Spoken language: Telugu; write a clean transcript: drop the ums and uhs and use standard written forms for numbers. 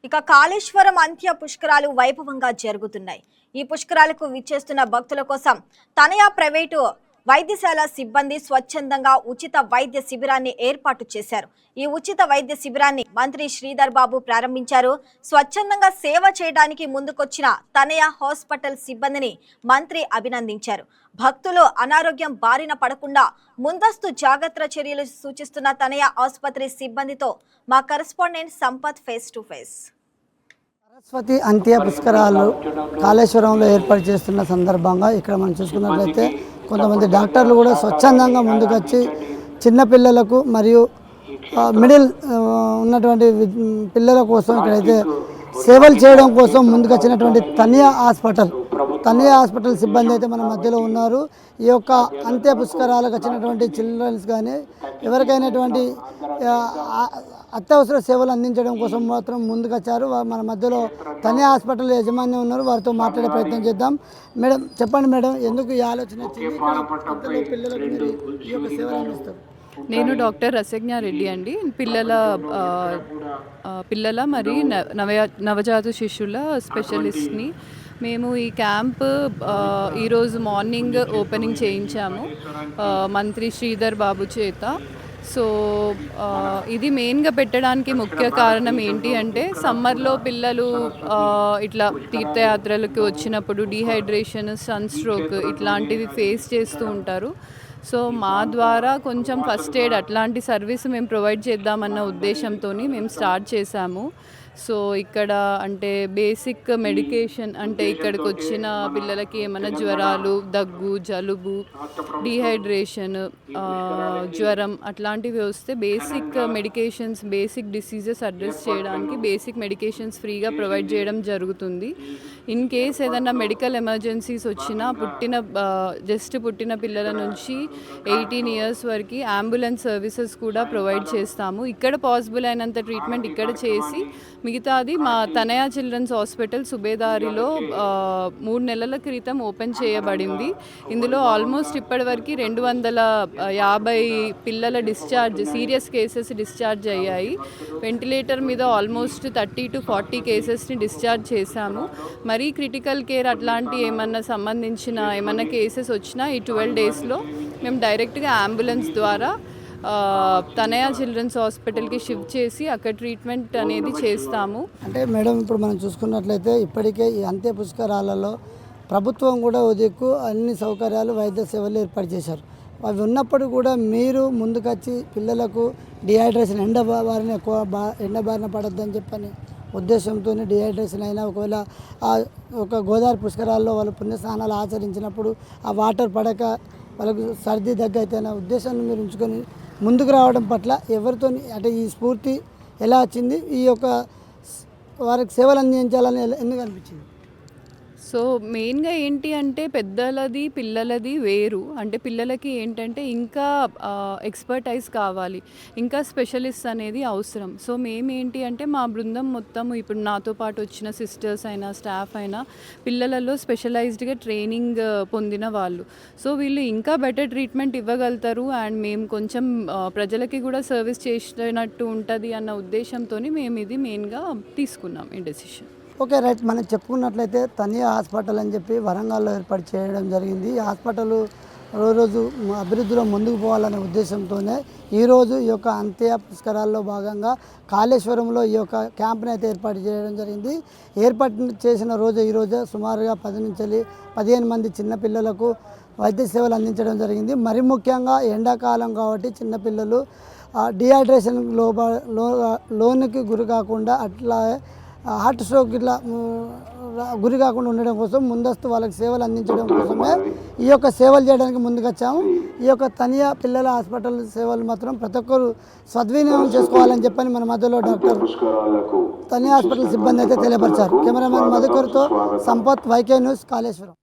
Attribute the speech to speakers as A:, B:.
A: ఇక కాళేశ్వరం అంత్య పుష్కరాలు వైభవంగా జరుగుతున్నాయి. ఈ పుష్కరాలకు విచ్చేస్తున్న భక్తుల కోసం తనయా ప్రైవేటు వైద్యశాల సిబ్బంది స్వచ్ఛందంగా ఉచిత వైద్య శిబిరాన్ని ఏర్పాటు చేశారు. ఈ ఉచిత వైద్య శిబిరాన్ని మంత్రి శ్రీధర్ బాబు ప్రారంభించారు. స్వచ్ఛందంగా సేవ చేయడానికి ముందుకొచ్చిన తనయా హాస్పిటల్ సిబ్బందిని మంత్రి అభినందించారు. భక్తులు అనారోగ్యం బారిన పడకుండా ముందస్తు జాగ్రత్త చర్యలు సూచిస్తున్న తనయా ఆసుపత్రి సిబ్బందితో మా correspondent Sampath face to face.
B: Saraswati అంత్య పుష్కరాలు కాళేశ్వరంలో ఏర్పాటు చేస్తున్న సందర్భంగా ఇక్కడ మనం చూసుకున్నట్లయితే కొంతమంది డాక్టర్లు కూడా స్వచ్ఛందంగా ముందుకొచ్చి చిన్నపిల్లలకు మరియు మిడిల్ ఉన్నటువంటి పిల్లల కోసం ఇక్కడైతే సేవలు చేయడం కోసం ముందుకొచ్చినటువంటి తనియా హాస్పిటల్ సిబ్బంది అయితే మన మధ్యలో ఉన్నారు. ఈ యొక్క అంత్య పుష్కరాలకు వచ్చినటువంటి చిల్డ్రన్స్ కానీ ఎవరికైనటువంటి అత్యవసర సేవలు అందించడం కోసం మాత్రం ముందుకొచ్చారు. మన మధ్యలో తనియా హాస్పిటల్ యజమాని ఉన్నారు, వారితో మాట్లాడే ప్రయత్నం చేద్దాం. మేడం చెప్పండి మేడం, ఎందుకు ఈ ఆలోచన వచ్చింది? పిల్లలకు మీరు ఈ యొక్క సేవలు అందిస్తారు.
C: నేను డాక్టర్ రసజ్ఞా రెడ్డి అండి. పిల్లల మరియు నవజాత శిశువుల స్పెషలిస్ట్ని. మేము ఈ క్యాంప్ ఈరోజు మార్నింగ్ ఓపెనింగ్ చేయించాము మంత్రి శ్రీధర్ బాబు చేత. సో ఇది మెయిన్గా పెట్టడానికి ముఖ్య కారణం ఏంటి అంటే సమ్మర్లో పిల్లలు ఇట్లా తీర్థయాత్రలకు వచ్చినప్పుడు డీహైడ్రేషన్, సన్ స్ట్రోక్ ఇట్లాంటివి ఫేస్ చేస్తూ ఉంటారు. సో మా ద్వారా కొంచెం ఫస్ట్ ఎయిడ్ అట్లాంటి సర్వీస్ మేము ప్రొవైడ్ చేద్దామన్న ఉద్దేశంతో మేము స్టార్ట్ చేశాము. సో ఇక్కడ అంటే బేసిక్ మెడికేషన్ అంటే ఇక్కడికి వచ్చిన పిల్లలకి ఏమైనా జ్వరాలు, దగ్గు, జలుబు, డీహైడ్రేషన్, జ్వరం అట్లాంటివి వస్తే basic medications, basic diseases address చేయడానికి బేసిక్ మెడికేషన్స్ ఫ్రీగా ప్రొవైడ్ చేయడం జరుగుతుంది. ఇన్ కేస్ ఏదైనా మెడికల్ ఎమర్జెన్సీస్ వచ్చినా జస్ట్ పుట్టిన పిల్లల నుంచి 18 years వరకు అంబులెన్స్ సర్వీసెస్ కూడా ప్రొవైడ్ చేస్తాము. ఇక్కడ పాసిబుల్ అయినంత ట్రీట్మెంట్ ఇక్కడ చేసి మిగతాది మా తనయా చిల్డ్రన్స్ హాస్పిటల్ సుబేదారిలో 3 నెలల క్రితం ఓపెన్ చేయబడింది. ఇందులో ఆల్మోస్ట్ ఇప్పటివరకు 250 పిల్లల డిశ్చార్జ్, సీరియస్ కేసెస్ డిశ్చార్జ్ అయ్యాయి. వెంటిలేటర్ మీద ఆల్మోస్ట్ 30 to 40 కేసెస్ని డిశ్చార్జ్ చేశాము. మరీ క్రిటికల్ కేర్ అట్లాంటి ఏమన్నా కేసెస్ వచ్చినా ఈ 12 daysలో మేము డైరెక్ట్గా అంబులెన్స్ ద్వారా తనయా చిల్డ్రన్స్ హాస్పిటల్కి షిఫ్ట్ చేసి అక్కడ ట్రీట్మెంట్ అనేది చేస్తాము.
B: అంటే మేడం ఇప్పుడు మనం చూసుకున్నట్లయితే ఇప్పటికే ఈ అంత్య పుష్కరాలలో ప్రభుత్వం కూడా దిక్కు అన్ని సౌకర్యాలు, వైద్య సేవలు ఏర్పాటు చేశారు. అవి ఉన్నప్పుడు కూడా మీరు ముందుకొచ్చి పిల్లలకు డిహైడ్రేషన్ ఎండ బారిన పడొద్దని చెప్పని ఉద్దేశంతో డిహైడ్రేషన్ అయినా ఒకవేళ ఒక గోదావరి పుష్కరాల్లో వాళ్ళు పుణ్యస్నానాలు ఆచరించినప్పుడు ఆ వాటర్ పడక వాళ్ళకు సర్ది దగ్గు అయితే అనే ఉద్దేశాన్ని మీరు ఉంచుకొని ముందుకు రావడం పట్ల ఎవరితో అంటే ఈ స్ఫూర్తి ఎలా వచ్చింది? ఈ యొక్క వారికి సేవలు అందించాలని ఎందుకు అనిపించింది?
C: సో మెయిన్గా ఏంటి అంటే పెద్దలది పిల్లలది వేరు. అంటే పిల్లలకి ఏంటంటే ఇంకా ఎక్స్పర్టైజ్ కావాలి, ఇంకా స్పెషలిస్ట్ అనేది అవసరం. సో మేమేంటి అంటే మా బృందం మొత్తం ఇప్పుడు నాతో పాటు వచ్చిన సిస్టర్స్ అయినా స్టాఫ్ అయినా పిల్లలలో స్పెషలైజ్డ్గా ట్రైనింగ్ పొందిన వాళ్ళు. సో వీళ్ళు ఇంకా బెటర్ ట్రీట్మెంట్ ఇవ్వగలుగుతారు అండ్ మేము కొంచెం ప్రజలకి కూడా సర్వీస్ చేసినట్టు ఉంటుంది అన్న ఉద్దేశంతో మేము ఇది మెయిన్గా తీసుకున్నాం ఈ డెసిషన్.
B: Okay right. మనం చెప్పుకున్నట్లయితే తనియా హాస్పిటల్ అని చెప్పి వరంగల్లో ఏర్పాటు చేయడం జరిగింది. ఈ హాస్పిటల్ రోజు అభివృద్ధిలో ముందుకు పోవాలనే ఉద్దేశంతోనే ఈరోజు ఈ యొక్క అంత్య పుష్కరాల్లో భాగంగా కాళేశ్వరంలో ఈ యొక్క క్యాంప్ని అయితే ఏర్పాటు చేయడం జరిగింది. ఏర్పాటు చేసిన ఈరోజు సుమారుగా 10 నుంచి 15 మంది చిన్నపిల్లలకు వైద్య సేవలు అందించడం జరిగింది. మరి ముఖ్యంగా ఎండాకాలం కాబట్టి చిన్నపిల్లలు డిహైడ్రేషన్ లోనికి గురి కాకుండా అట్లా హార్ట్ స్ట్రోక్ ఇట్లా గురి కాకుండా ఉండడం కోసం ముందస్తు వాళ్ళకి సేవలు అందించడం కోసమే ఈ యొక్క సేవలు చేయడానికి ముందుకొచ్చాము. ఈ యొక్క తనియా పిల్లల హాస్పిటల్ సేవలు మాత్రం ప్రతి ఒక్కరు సద్వినియోగం చేసుకోవాలని చెప్పని మన మధ్యలో డాక్టర్ తనియా హాస్పిటల్ సిబ్బంది అయితే తెలియపరిచారు. కెమెరామెన్ మధుకర్తో సంపత్, YK న్యూస్, కాళేశ్వరం.